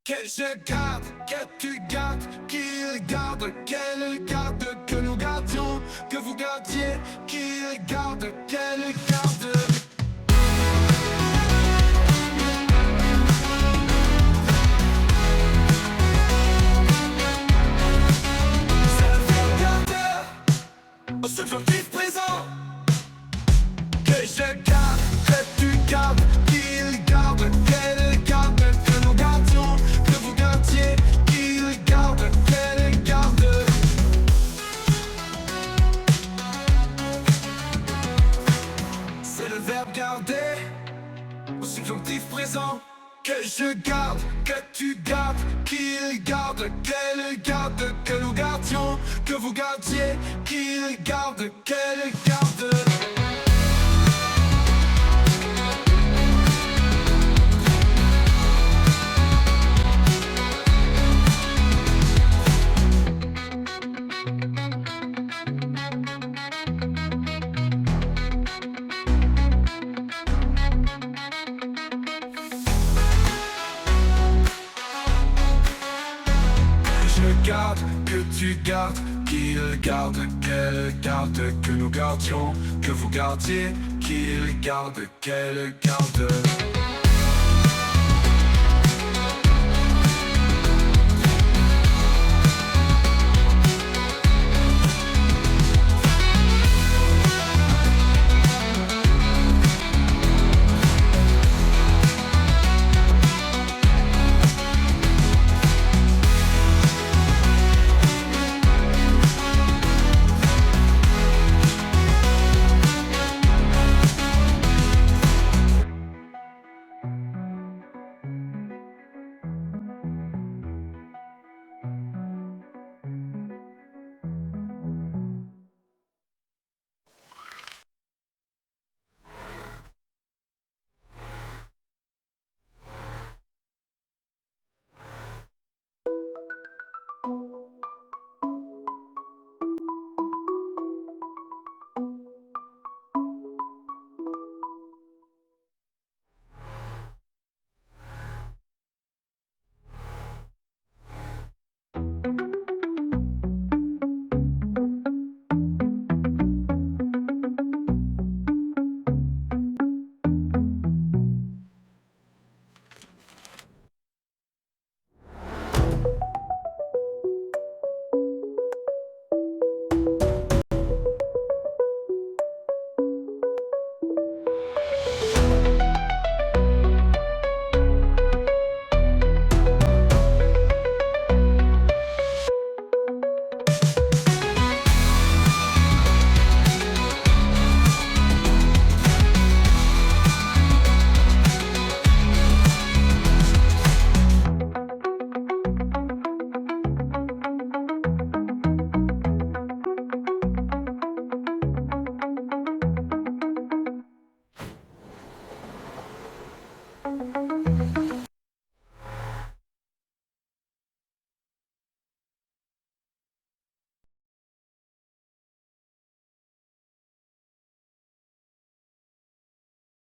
Que je garde, que tu gardes, qu'il garde, qu'elle garde, que nous gardions, que vous gardiez, qu'il garde, qu'elle garde. C'est le verbe garder, au subjonctif présent. Que je garde, que tu gardes, qu'il garde, qu'elle garde, que nous gardions, que vous gardiez, qu'il garde, qu'elle garde. C'est le verbe garder, au subjonctif présent. Que je garde, que tu gardes, qu'il garde, qu'elle garde, que nous gardions, que vous gardiez, qu'il garde, qu'elle garde. Garde, que tu gardes, qu'il garde, qu'elle garde, que nous gardions, que vous gardiez, qu'il garde, qu'elle garde.